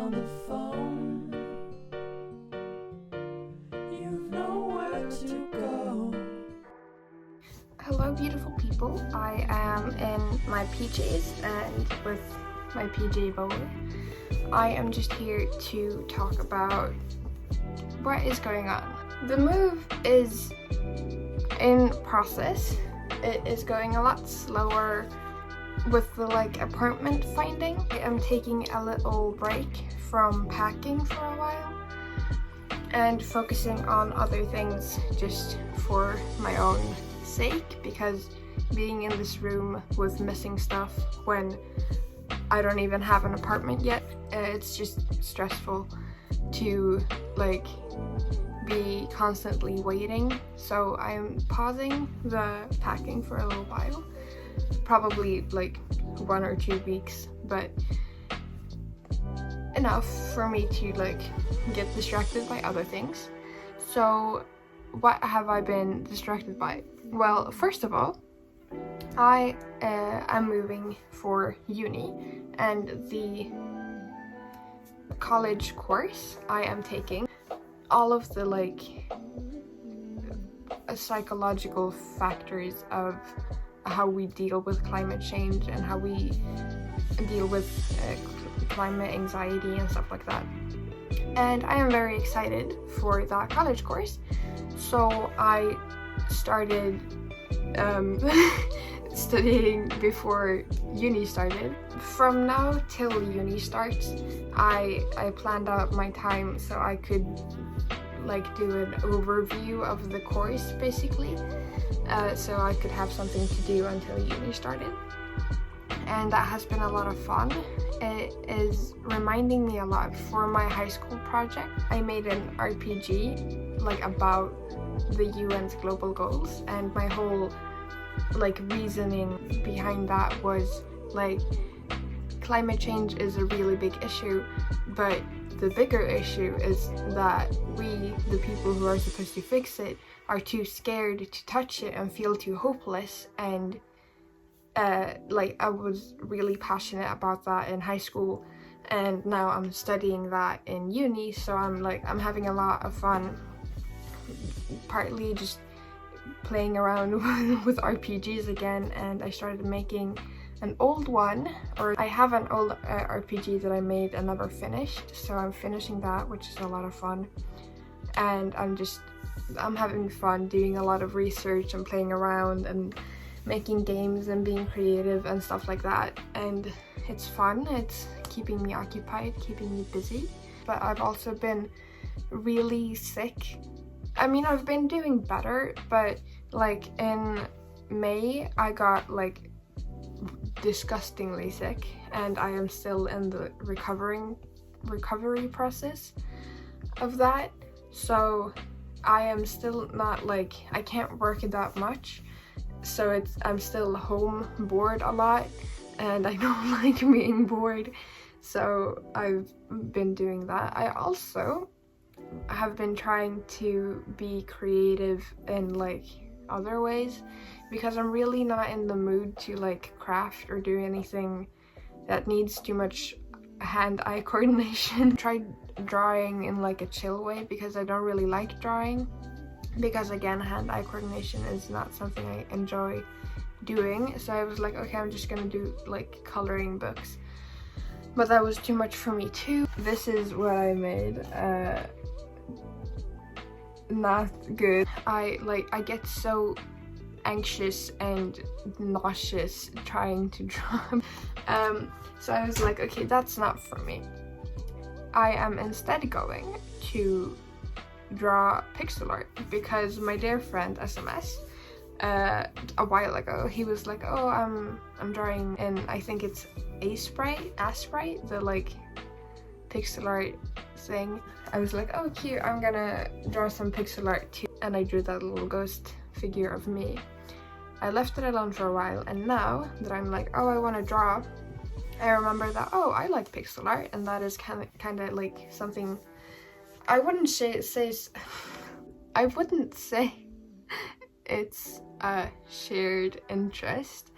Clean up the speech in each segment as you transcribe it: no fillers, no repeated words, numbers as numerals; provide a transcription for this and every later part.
on the phone, you've nowhere to go. Hello beautiful people, I am in my PJs and with my PJ bowler. I am just here to talk about what is going on. The move is in process. It is going a lot slower with the apartment finding. I am taking a little break from packing for a while and focusing on other things just for my own sake, because being in this room with missing stuff when I don't even have an apartment yet, it's just stressful to be constantly waiting. So I'm pausing the packing for a little while, probably 1 or 2 weeks, but enough for me to get distracted by other things. So what have I been distracted by? Well, first of all, I am moving for uni, and the college course I am taking, all of the psychological factors of how we deal with climate change and how we deal with climate anxiety and stuff like that. And I am very excited for that college course, so I started studying before uni started. From now till uni starts, I planned out my time so I could do an overview of the course basically, so I could have something to do until uni started. And that has been a lot of fun. It is reminding me a lot. For my high school project, I made an RPG about the UN's global goals, and my whole reasoning behind that was climate change is a really big issue, but the bigger issue is that we, the people who are supposed to fix it, are too scared to touch it and feel too hopeless. And I was really passionate about that in high school, and now I'm studying that in uni, so I'm having a lot of fun, partly just playing around with RPGs again. And I started making an old one, or I have an old RPG that I made and never finished, so I'm finishing that, which is a lot of fun. And I'm having fun doing a lot of research and playing around and making games and being creative and stuff like that, and it's fun. It's keeping me occupied, keeping me busy. But I've also been really sick. I mean, I've been doing better, but in May I got disgustingly sick, and I am still in the recovery process of that. So I am still not I can't work that much, so I'm still home bored a lot, and I don't like being bored, so I've been doing that. I also have been trying to be creative in other ways, because I'm really not in the mood to craft or do anything that needs too much hand-eye coordination. Tried drawing in a chill way, because I don't really like drawing, because again, hand-eye coordination is not something I enjoy doing. So I was okay, I'm just gonna do coloring books, but that was too much for me too. This is what I made. Not good. I get so anxious and nauseous trying to draw. So I was okay, that's not for me. I am instead going to draw pixel art, because my dear friend SMS a while ago, he was oh, I'm drawing in, I think it's Asprite, the pixel art thing. I was oh cute, I'm gonna draw some pixel art too, and I drew that little ghost figure of me. I left it alone for a while, and now that I'm oh, I want to draw, I remember that, oh, I like pixel art, and that is kind of something I wouldn't say I wouldn't say it's a shared interest,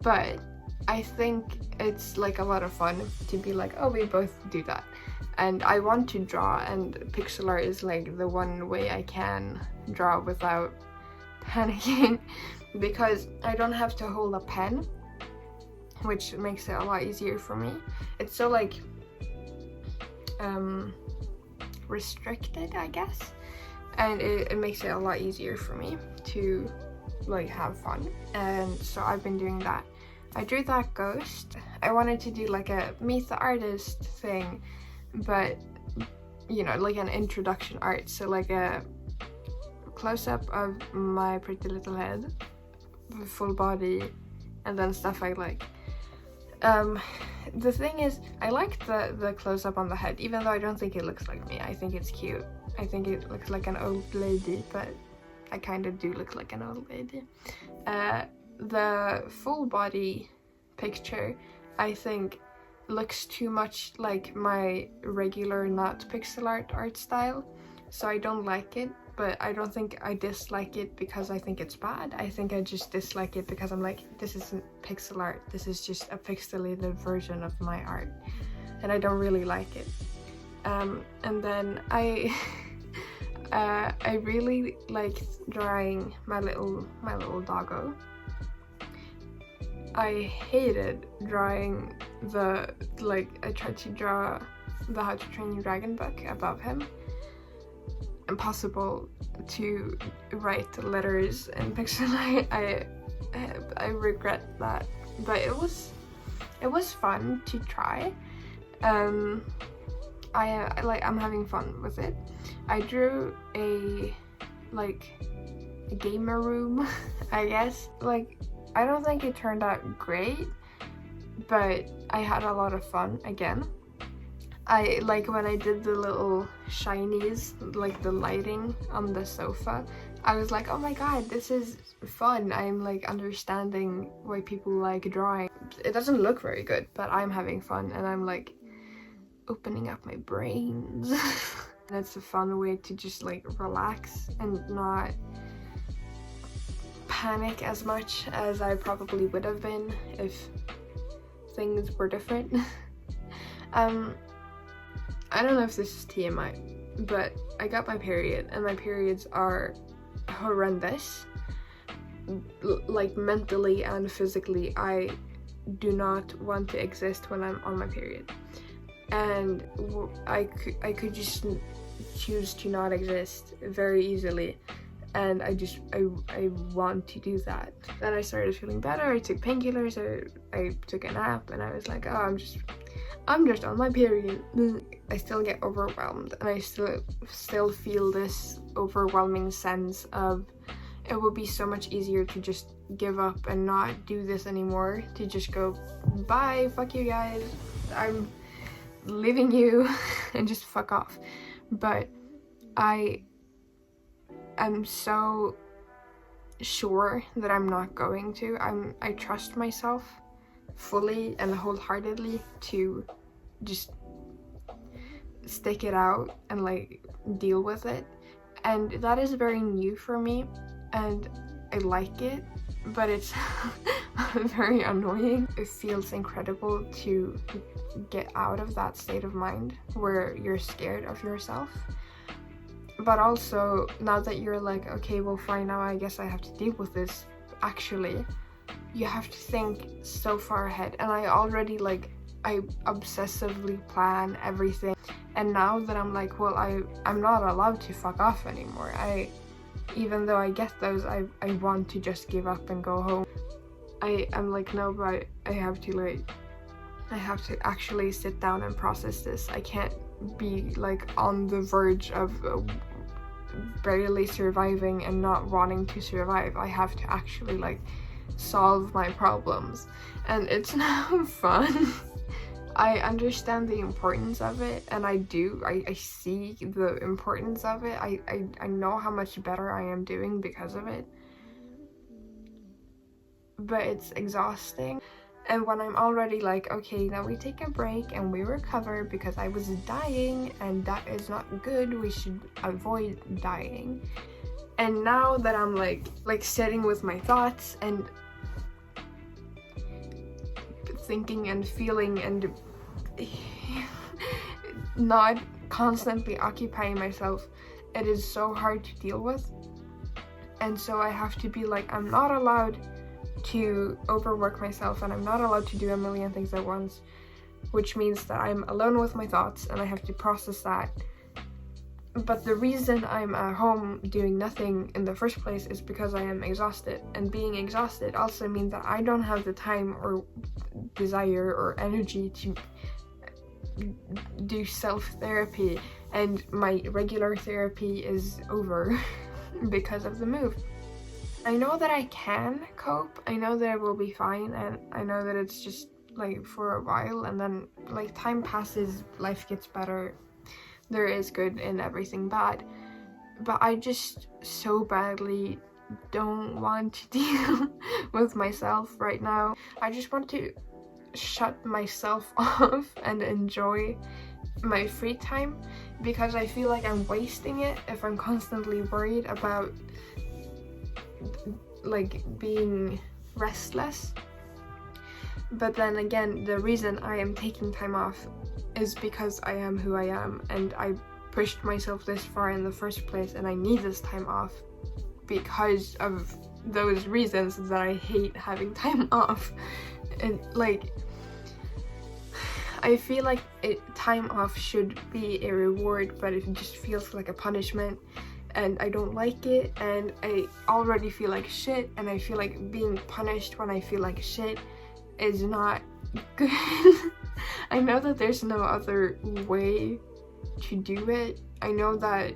but I think it's like a lot of fun to be like, oh, we both do that. And I want to draw, and pixel art is like the one way I can draw without panicking because I don't have to hold a pen, which makes it a lot easier for me. It's so like restricted, I guess, and it makes it a lot easier for me to like have fun. And so I've been doing that. I drew that ghost. I wanted to do like a meet the artist thing, but you know, like an introduction art, so like a close-up of my pretty little head, full body, and then stuff I like. The thing is, I like the close-up on the head, even though I don't think it looks like me. I think it's cute. I think it looks like an old lady, but I kind of do look like an old lady. The full body picture, I think, looks too much like my regular not pixel art style, so I don't like it. But I don't think I dislike it because I think it's bad. I think I just dislike it because I'm like, this isn't pixel art, this is just a pixelated version of my art, and I don't really like it. And then I I really like drawing my little doggo. I hated drawing I tried to draw the How to Train Your Dragon book above him. Impossible to write letters in pixel art. I regret that, but it was fun to try. I'm having fun with it. I drew a gamer room, I guess. Like, I don't think it turned out great, but I had a lot of fun again. I like when I did the little shinies, like the lighting on the sofa, I was like, oh my god, this is fun. I'm like understanding why people like drawing. It doesn't look very good, but I'm having fun, and I'm like opening up my brains. And it's a fun way to just like relax and not panic as much as I probably would have been if things were different. I don't know if this is TMI, but I got my period, and my periods are horrendous. Like mentally and physically, I do not want to exist when I'm on my period. And I could just choose to not exist very easily, and I want to do that. Then I started feeling better. I took painkillers, I took a nap, and I was like, oh, I'm just on my period. I still get overwhelmed, and I still feel this overwhelming sense of it would be so much easier to just give up and not do this anymore, to just go, bye, fuck you guys, I'm leaving you, and just fuck off. But I am so sure that I'm not going to. I trust myself fully and wholeheartedly to just stick it out and like deal with it, and that is very new for me, and I like it, but it's very annoying. It feels incredible to get out of that state of mind where you're scared of yourself, but also now that you're like, okay, well fine, now I guess I have to deal with this, actually you have to think so far ahead. And I already I obsessively plan everything, and now that I'm like, well, I'm not allowed to fuck off anymore. Even though I get those, I want to just give up and go home. I'm like, no, but I have to actually sit down and process this. I can't be like on the verge of barely surviving and not wanting to survive. I have to actually like solve my problems, and it's not fun. I understand the importance of it, and I see the importance of it. I know how much better I am doing because of it, but it's exhausting. And when I'm already like, okay, now we take a break and we recover because I was dying and that is not good, we should avoid dying. And now that I'm like sitting with my thoughts and thinking and feeling and not constantly occupying myself, it is so hard to deal with. And so I have to be like, I'm not allowed to overwork myself, and I'm not allowed to do a million things at once, which means that I'm alone with my thoughts and I have to process that. But the reason I'm at home doing nothing in the first place is because I am exhausted, and being exhausted also means that I don't have the time or desire or energy to do self-therapy, and my regular therapy is over because of the move. I know that I can cope, I know that I will be fine, and I know that it's just like for a while, and then like time passes, life gets better, there is good in everything bad, but I just so badly don't want to deal with myself right now. I just want to shut myself off and enjoy my free time, because I feel like I'm wasting it if I'm constantly worried about like being restless. But then again, the reason I am taking time off is because I am who I am, and I pushed myself this far in the first place, and I need this time off because of those reasons that I hate having time off. And like, I feel like time off should be a reward, but it just feels like a punishment, and I don't like it, and I already feel like shit, and I feel like being punished when I feel like shit is not good. I know that there's no other way to do it. I know that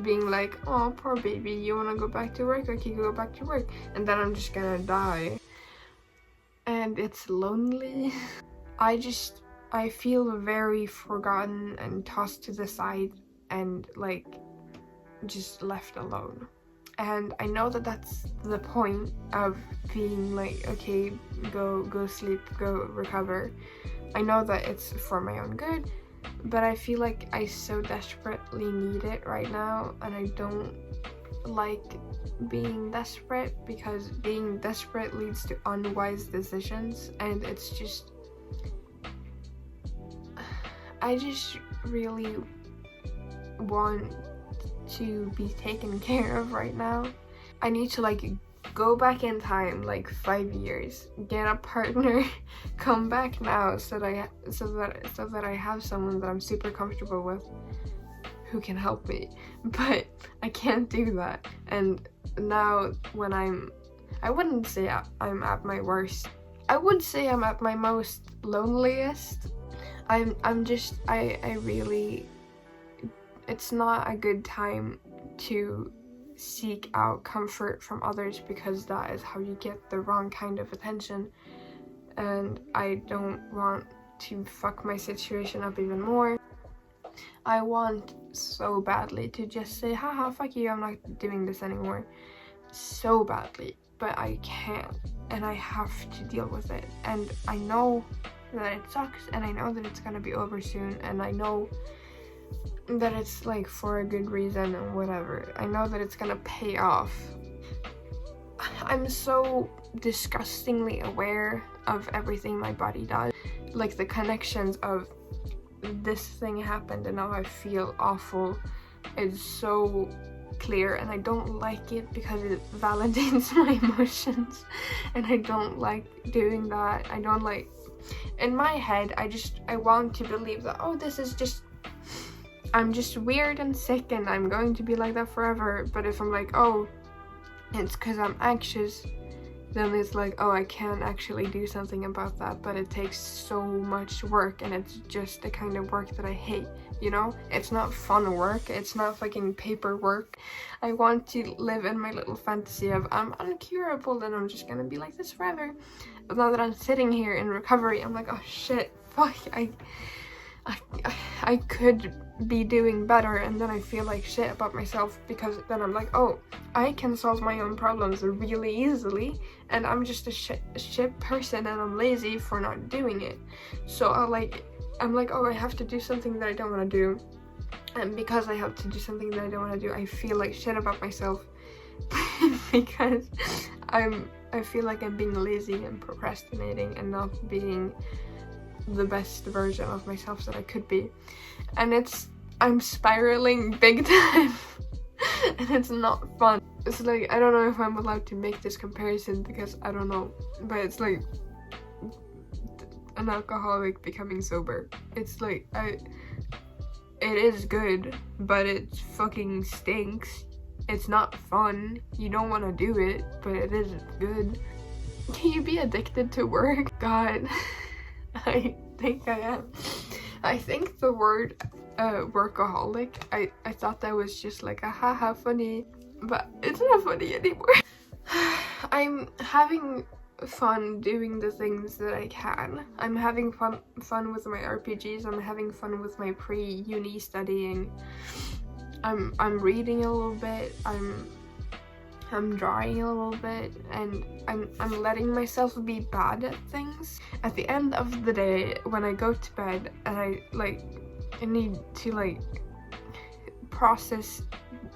being like, oh, poor baby, you want to go back to work? Okay, go back to work. And then I'm just gonna die. And it's lonely. I feel very forgotten and tossed to the side and like just left alone. And I know that that's the point of being like, okay, go sleep, go recover. I know that it's for my own good, but I feel like I so desperately need it right now, and I don't like being desperate, because being desperate leads to unwise decisions, and it's just, I just really want to be taken care of right now. I need to like go back in time like 5 years, get a partner, come back now so that I have someone that I'm super comfortable with who can help me. But I can't do that. And now when I wouldn't say I'm at my worst. I would say I'm at my most loneliest. I really, it's not a good time to seek out comfort from others, because that is how you get the wrong kind of attention, and I don't want to fuck my situation up even more. I want so badly to just say, haha, fuck you, I'm not doing this anymore, so badly, but I can't, and I have to deal with it, and I know that it sucks, and I know that it's gonna be over soon, and I know that it's like for a good reason and whatever. I know that it's gonna pay off. I'm so disgustingly aware of everything my body does, like the connections of this thing happened and now I feel awful is so clear, and I don't like it because it validates my emotions, and I don't like doing that. I don't like, in my head, I want to believe that, oh, this is just, I'm just weird and sick and I'm going to be like that forever. But if I'm like, oh, it's because I'm anxious, then it's like, oh, I can actually do something about that, but it takes so much work, and it's just the kind of work that I hate, you know? It's not fun work, it's not fucking paperwork. I want to live in my little fantasy of I'm uncurable and I'm just gonna be like this forever. But now that I'm sitting here in recovery, I'm like, oh shit, fuck, I could be doing better, and then I feel like shit about myself, because then I'm like, oh, I can solve my own problems really easily, and I'm just a shit person, and I'm lazy for not doing it. So I'm like, oh, I have to do something that I don't want to do, and because I have to do something that I don't want to do, I feel like shit about myself because I'm I feel like I'm being lazy and procrastinating and not being the best version of myself that I could be. And I'm spiraling big time. And it's not fun. It's like, I don't know if I'm allowed to make this comparison because I don't know, but it's like an alcoholic becoming sober. It's like, it is good, but it fucking stinks. It's not fun. You don't want to do it, but it isn't good. Can you be addicted to work? God, I think I am. I think the word workaholic, I thought that was just like a haha funny, but it's not funny anymore. I'm having fun doing the things that I can. I'm having fun with my RPGs. I'm having fun with my pre-uni studying. I'm reading a little bit. I'm drawing a little bit, and I'm letting myself be bad at things. At the end of the day, when I go to bed and I need to process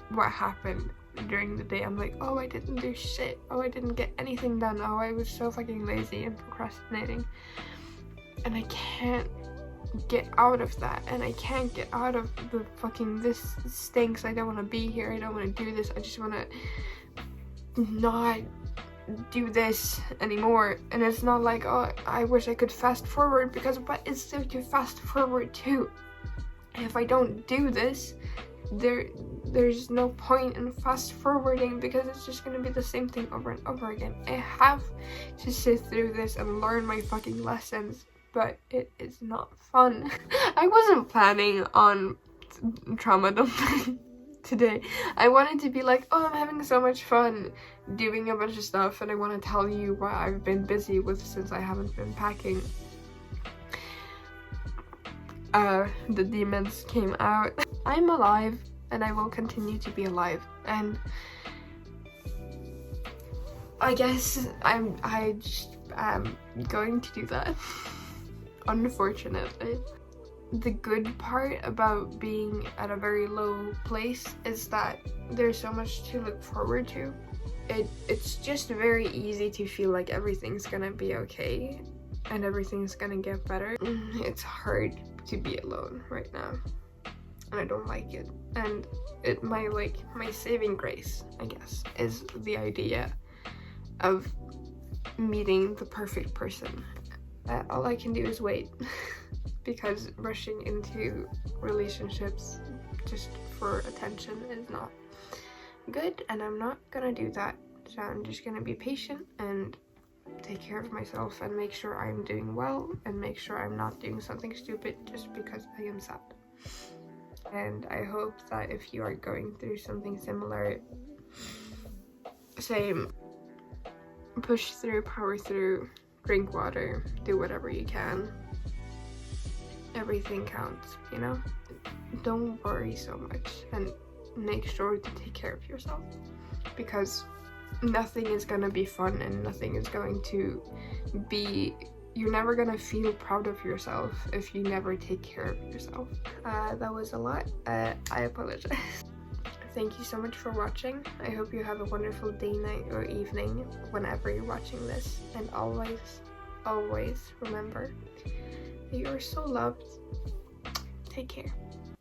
what happened during the day, I'm like, oh, I didn't do shit. Oh, I didn't get anything done. Oh, I was so fucking lazy and procrastinating. And I can't get out of that, and I can't get out of the fucking this stinks. I don't want to be here. I don't want to do this. I just want to not do this anymore. And it's not like, oh, I wish I could fast forward, because what is there to fast forward to? If I don't do this, there's no point in fast forwarding, because it's just gonna be the same thing over and over again. I have to sit through this and learn my fucking lessons, but it is not fun. I wasn't planning on trauma dumping today. I wanted to be like, oh, I'm having so much fun doing a bunch of stuff, and I want to tell you what I've been busy with since I haven't been packing. The demons came out. I'm alive, and I will continue to be alive, and I guess I just am going to do that. Unfortunately. The good part about being at a very low place is that there's so much to look forward to. It's just very easy to feel like everything's gonna be okay and everything's gonna get better. It's hard to be alone right now, and I don't like it. And my saving grace, I guess, is the idea of meeting the perfect person. All I can do is wait. Because rushing into relationships just for attention is not good, and I'm not gonna do that. So I'm just gonna be patient and take care of myself and make sure I'm doing well, and make sure I'm not doing something stupid just because I am sad. And I hope that if you are going through something similar, same, push through, power through, drink water, do whatever you can. Everything counts, you know? Don't worry so much, and make sure to take care of yourself, because nothing is gonna be fun, and nothing is going to be, you're never gonna feel proud of yourself if you never take care of yourself. That was a lot. I apologize. Thank you so much for watching. I hope you have a wonderful day, night, or evening whenever you're watching this, and always remember that you are so loved. Take care.